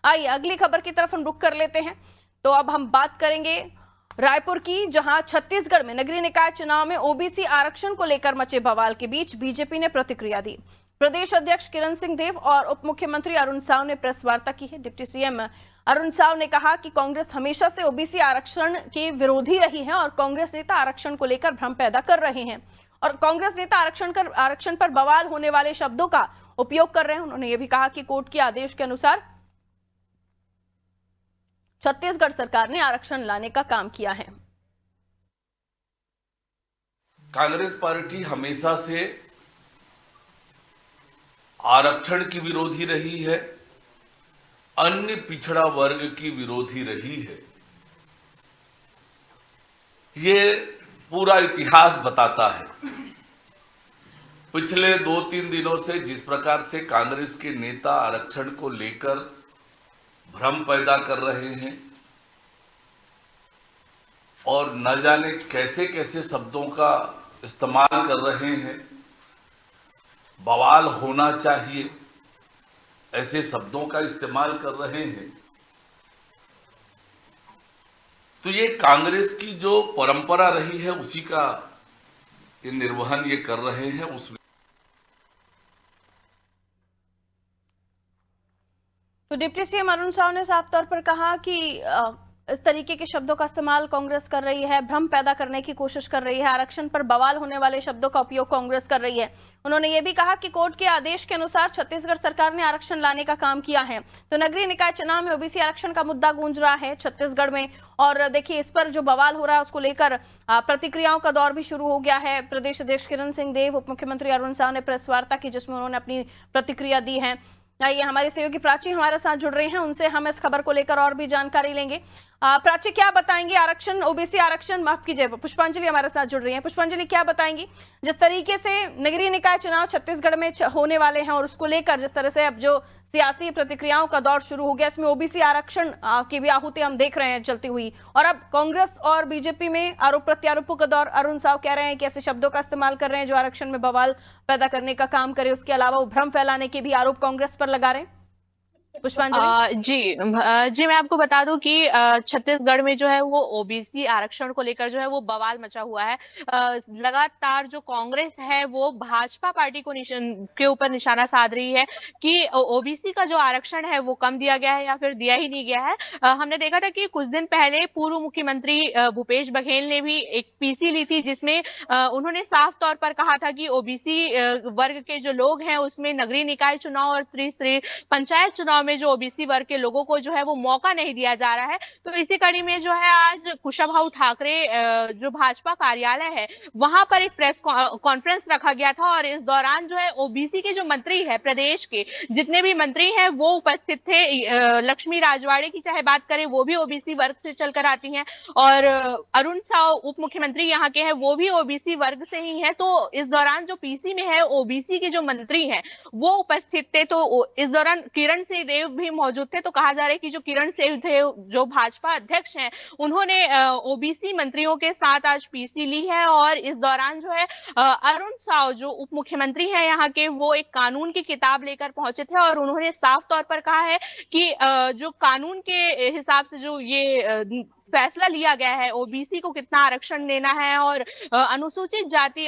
आइए अगली खबर की तरफ हम रुख कर लेते हैं। तो अब हम बात करेंगे रायपुर की, जहां छत्तीसगढ़ में नगरीय निकाय चुनाव में ओबीसी आरक्षण को लेकर मचे बवाल के बीच बीजेपी ने प्रतिक्रिया दी। प्रदेश अध्यक्ष किरण सिंह देव और उप मुख्यमंत्री अरुण साव ने प्रेस वार्ता की है। डिप्टी सीएम अरुण साव ने कहा कि कांग्रेस हमेशा से ओबीसी आरक्षण के विरोधी रही है और कांग्रेस नेता आरक्षण को लेकर भ्रम पैदा कर रहे हैं और कांग्रेस नेता आरक्षण पर बवाल होने वाले शब्दों का उपयोग कर रहे हैं। उन्होंने ये भी कहा कि कोर्ट के आदेश के अनुसार छत्तीसगढ़ सरकार ने आरक्षण लाने का काम किया है। कांग्रेस पार्टी हमेशा से आरक्षण की विरोधी रही है, अन्य पिछड़ा वर्ग की विरोधी रही है। ये पूरा इतिहास बताता है। पिछले 2-3 दिनों से जिस प्रकार से कांग्रेस के नेता आरक्षण को लेकर भ्रम पैदा कर रहे हैं और न जाने कैसे कैसे शब्दों का इस्तेमाल कर रहे हैं, बवाल होना चाहिए ऐसे शब्दों का इस्तेमाल कर रहे हैं, तो ये कांग्रेस की जो परंपरा रही है उसी का ये निर्वहन ये कर रहे हैं। उस तो डिप्टी सीएम अरुण साव ने साफ तौर पर कहा कि इस तरीके के शब्दों का इस्तेमाल कांग्रेस कर रही है, भ्रम पैदा करने की कोशिश कर रही है, आरक्षण पर बवाल होने वाले शब्दों का उपयोग कांग्रेस कर रही है। उन्होंने ये भी कहा कि कोर्ट के आदेश के अनुसार छत्तीसगढ़ सरकार ने आरक्षण लाने का काम किया है। तो नगरीय निकाय चुनाव में ओबीसी आरक्षण का मुद्दा गूंज रहा है छत्तीसगढ़ में और देखिए इस पर जो बवाल हो रहा है उसको लेकर प्रतिक्रियाओं का दौर भी शुरू हो गया है। प्रदेश अध्यक्ष किरण सिंह देव, उप मुख्यमंत्री अरुण साव ने प्रेस वार्ता की जिसमें उन्होंने अपनी प्रतिक्रिया दी है। आइए हमारे सहयोगी प्राची हमारे साथ जुड़ रहे हैं, उनसे हम इस खबर को लेकर और भी जानकारी लेंगे। प्राची क्या बताएंगे? आरक्षण, ओबीसी आरक्षण, माफ कीजिए, पुष्पांजलि हमारे साथ जुड़ रही हैं। पुष्पांजलि क्या बताएंगी जिस तरीके से नगरीय निकाय चुनाव छत्तीसगढ़ में होने वाले हैं और उसको लेकर जिस तरह से अब जो सियासी प्रतिक्रियाओं का दौर शुरू हो गया, इसमें ओबीसी आरक्षण की भी आहुति हम देख रहे हैं चलती हुई और अब कांग्रेस और बीजेपी में आरोप प्रत्यारोपों का दौर। अरुण साव कह रहे हैं कि ऐसे शब्दों का इस्तेमाल कर रहे हैं जो आरक्षण में बवाल पैदा करने का काम करे, उसके अलावा वो भ्रम फैलाने के भी आरोप कांग्रेस पर लगा रहे हैं। पुष्पांजलि जी मैं आपको बता दूं कि छत्तीसगढ़ में जो है वो ओबीसी आरक्षण को लेकर जो है वो बवाल मचा हुआ है। लगातार जो कांग्रेस है वो भाजपा पार्टी को के ऊपर निशाना साध रही है कि ओबीसी का जो आरक्षण है वो कम दिया गया है या फिर दिया ही नहीं गया है। हमने देखा था कि कुछ दिन पहले पूर्व मुख्यमंत्री भूपेश बघेल ने भी एक पीसी ली थी जिसमें उन्होंने साफ तौर पर कहा था कि ओबीसी वर्ग के जो लोग हैं उसमें नगरीय निकाय चुनाव और त्रिस्तरीय पंचायत चुनाव में जो ओबीसी वर्ग के लोगों को जो है वो मौका नहीं दिया जा रहा है। तो इसी कड़ी में जो है आज कुशाभाऊ ठाकरे जो भाजपा कार्यालय है वहां पर एक प्रेस कॉन्फ्रेंस रखा गया था और इस दौरान जो है ओबीसी के जो मंत्री है, प्रदेश के जितने भी मंत्री हैं वो उपस्थित थे। लक्ष्मी राजवाड़े की चाहे बात करें वो भी ओबीसी वर्ग से चलकर आती हैं और अरुण साव उप मुख्यमंत्री यहाँ के हैं वो भी ओबीसी वर्ग से ही है। तो इस दौरान जो पीसी में है ओबीसी के जो मंत्री हैं वो उपस्थित थे। तो इस दौरान किरण सिंह देव भी मौजूद थे। तो कहा जा रहा है कि जो किरण सिंह देव जो भाजपा अध्यक्ष हैं उन्होंने ओबीसी मंत्रियों के साथ आज पीसी ली है और इस दौरान जो है अरुण साव जो उप मुख्यमंत्री हैं यहाँ के वो एक कानून की किताब लेकर पहुंचे थे और उन्होंने साफ तौर पर कहा है कि जो कानून के हिसाब से जो ये फैसला लिया गया है ओबीसी को कितना आरक्षण देना है और अनुसूचित जाति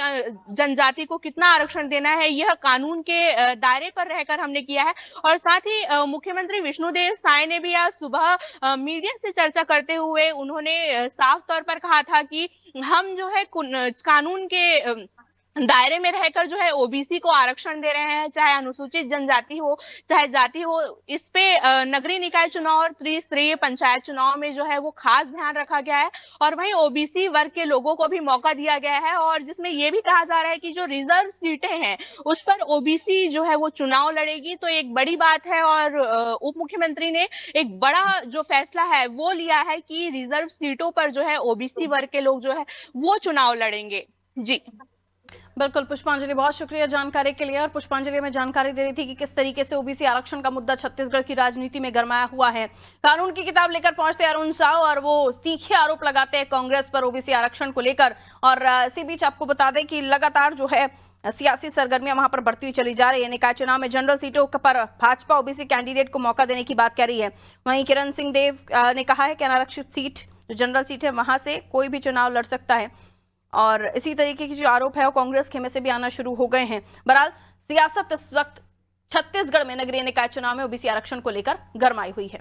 जनजाति को कितना आरक्षण देना है यह कानून के दायरे पर रहकर हमने किया है। और साथ ही मुख्यमंत्री विष्णुदेव साय ने भी आज सुबह मीडिया से चर्चा करते हुए उन्होंने साफ तौर पर कहा था कि हम जो है कानून के दायरे में रहकर जो है ओबीसी को आरक्षण दे रहे हैं, चाहे अनुसूचित जनजाति हो चाहे जाति हो। इस पे नगरीय निकाय चुनाव और त्रिस्तरीय पंचायत चुनाव में जो है वो खास ध्यान रखा गया है और वहीं ओबीसी वर्ग के लोगों को भी मौका दिया गया है और जिसमें ये भी कहा जा रहा है कि जो रिजर्व सीटें हैं उस पर ओबीसी जो है वो चुनाव लड़ेगी। तो एक बड़ी बात है और उप मुख्यमंत्री ने एक बड़ा जो फैसला है वो लिया है कि रिजर्व सीटों पर जो है ओबीसी वर्ग के लोग जो है वो चुनाव लड़ेंगे। जी बिल्कुल पुष्पांजलि, बहुत शुक्रिया जानकारी के लिए। और पुष्पांजलि में जानकारी दे रही थी कि किस तरीके से ओबीसी आरक्षण का मुद्दा छत्तीसगढ़ की राजनीति में गरमाया हुआ है। कानून की किताब लेकर पहुंचते अरुण साव और वो तीखे आरोप लगाते हैं कांग्रेस पर ओबीसी आरक्षण को लेकर। और इसी बीच आपको बता दें कि लगातार जो है सियासी सरगर्मियां वहां पर बढ़ती हुई चली जा रही है। निकाय चुनाव में जनरल सीटों पर भाजपा ओबीसी कैंडिडेट को मौका देने की बात कर रही है। वहीं किरण सिंह देव ने कहा है कि अनारक्षित सीट जो जनरल सीट है वहां से कोई भी चुनाव लड़ सकता है, और इसी तरीके के जो आरोप है वो कांग्रेस खेमे से भी आना शुरू हो गए हैं। बहरहाल सियासत इस वक्त छत्तीसगढ़ में नगरीय निकाय चुनाव में ओबीसी आरक्षण को लेकर गरमाई हुई है।